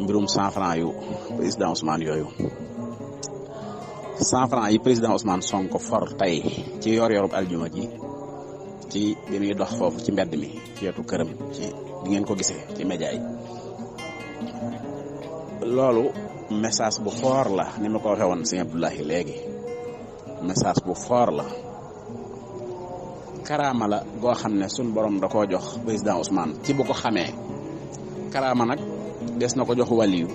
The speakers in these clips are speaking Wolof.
mbirum 100 francs yu président Ousmane yooyu 100 francs yi président Ousmane Sonko for tey ci yor-yorub aljuma ji ci bi muy dox foofu ci mbedd mi ci wetu këram ci bi ngeen ko gisee ci média yi loolu message bu fort la ni ma ko waxee woon sëñ Abdoulahi léegi message bu fort la karaama la goo xam ne suñ borom da koo jox président Ousmane ci bu ko xamee karaama nag des na ko jox waliyu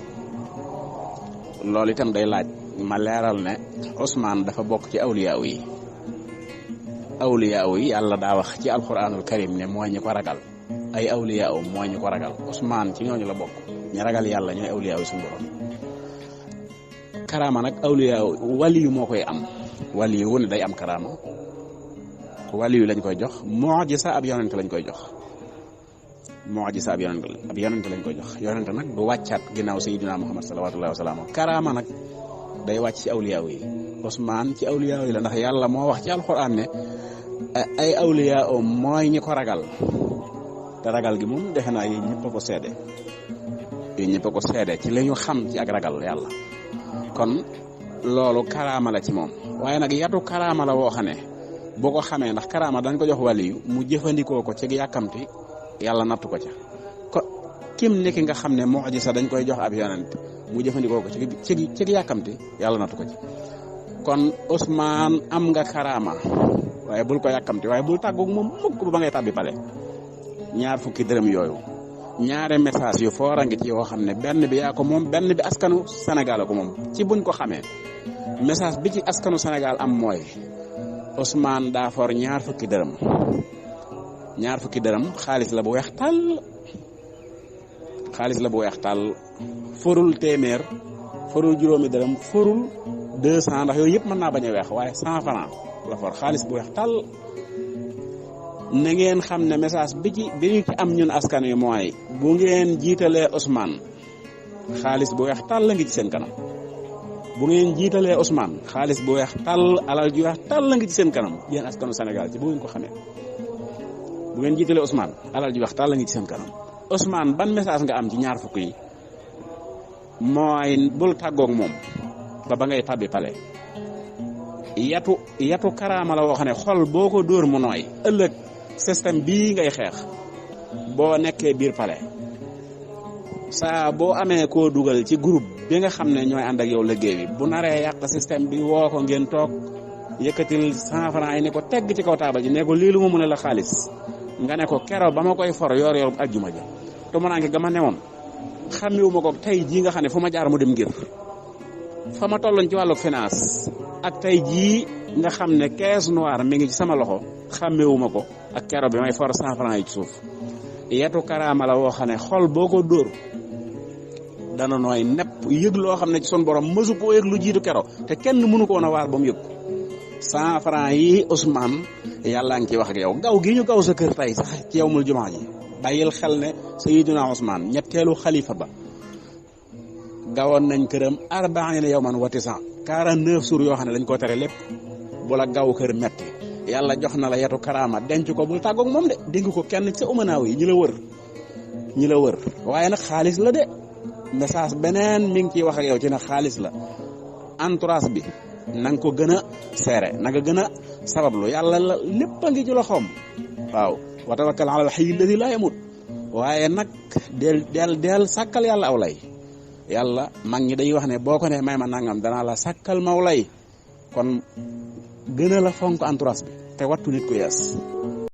loolu itam day laaj ma leeral ne Ousmane dafa bokk ci awliyaaw yi yàlla daa wax ci alquranul karim ne mooy ñi ko ragal ay awliyaaw mooy ñi ko ragal Ousmane ci ñooñu la bokk ñi ragal yàlla ñooy awliyaaw yi suñu borom karaama nag awliyaaw waliyu moo koy am waliyu wu ne day am karaama waliyu lañ koy jox mu'jiza ab yonent lañ koy jox mu'jiza ab yonent lañ koy jox yonent nag du wàccaat ginnaaw sayyidina Muhammad sallallahu alayhi wa sallam karaama nag day wàcc ci awliyaaw yi Ousmane ci awliyaaw yi la ndax yàlla moo wax ci alxuraan ne ay awliyaaw mooy ñi ko ragal te ragal gi moom defe naa yéen ñëpp a ko seede ci li ñu xam ci ak ragal yàlla kon loolu karaama la ci moom waaye nag yatu karaama la woo xam ne boo ko xamee ndax karaama dañ ko jox waliyu mu jëfandikoo ko ci yàkkamti yàlla nattu ko ca ko kim nekki nga xam ne mu'jiza dañ koy jox ab yonent mu jëfandikoo ko ci yàkkamti yàlla nattu ko ci kon Ousmane am nga karaama waaye bul ko yàkkamti waaye bul tàggoog moom mukk ba ngay tàbbi pale ñaar fukki dërëm yooyu ñaare message yu foor a ngi ci yoo xam ne benn bi yaa ko moom benn bi askanu Sénégal ko moom ci buñ ko xamee message bi ci askanu Sénégal am mooy Ousmane daa for ñaar fukki dërëm xaalis la bu weex tàll forul téeméer forul juróomi dërëm forul 200 ndax yooyu yëpp mën naa bañ a weex waaye 100 francs la for xaalis bu weex tàll na ngeen xam ne message bi ñu ci am ñun askan wi mooy bu ngeen jiitalee Ousmane xaalis bu weex tàll la ngi ci seen kanam bu ngeen jiitalee Ousmane xaalis bu weex tàll alal ju weex tàll la ngi ci seen kanam yéen askanu Sénégal ci bu ngeen ko xamee bu ngeen jiitalee Ousmane alal ju weex tàll la ngi ci seen kanam Ousmane ban message nga am ci ñaar fukk yi mooy bul tàggoog moom ba ngay tabbi pale yatu karaama la woo xam ne xol boo ko dóor mu nooy ëllëg système bii ngay xeex boo nekkee biir pale saa boo amee koo dugal ci groupe bi nga xam ne ñooy ànd ak yow liggéey bi bu naree yàq système bi woo ko ngeen toog yëkkatil 100 francs yi ne ko tegg ci kaw taabal ji ne ko lii lu ma mën a la xaalis nga ne ko keroog ba ma koy for yor aljuma ja to ma naange ga ma newoon xàmmiwuma ko tey jii nga xam ne fu ma jaar mu dem ngir fa ma tolloon ci wàllu finance ak tey jii nga xam ne caisse noire mi ngi ci sama loxo xàmmewuma ko ak keroog bi may for 100 francs yi ci suuf yetu karaama la woo xam ne xol boo ko dóor dana nooy nepp yëg loo xam ne ci son borom mësu koo yëg lu jiitu keroog te kenn mënu ko woon a waar ba mu yëg 100 francs yi Ousmane yàllaa ngi ciy wax ak yow gaw gi ñu gaw sa kër tey sax ci yawmul jumaa ji bàyyil xel ne Sayyidina Ousmane ñetteelu xalifa ba gawoon nañ këram 40 yawman wa 49 jours yoo xam ne dañ koo tere lépp bu la gaw kër metti yàlla jox na la yetu karaama denc ko bul tàggoog moom de dénk ko kenn ci sa umanaaw yi ñi la wër waaye nag xaalis la de message beneen mi ngi ciy wax ak yow ci ne xaalis la entourage bi na nga ko gën a seere na nga gën a sabablu yàlla la lépp a ngi ci loxoom waaw wa tawakkal ala al-hayy alladi laa yamut waaye nag del sàkkal yàlla aw lay yàlla mag ñi dañuy wax ne boo ko ne may ma nangam danaa la sàkkal maw lay kon gën a la fonk entourage bi te wattu nit ku yees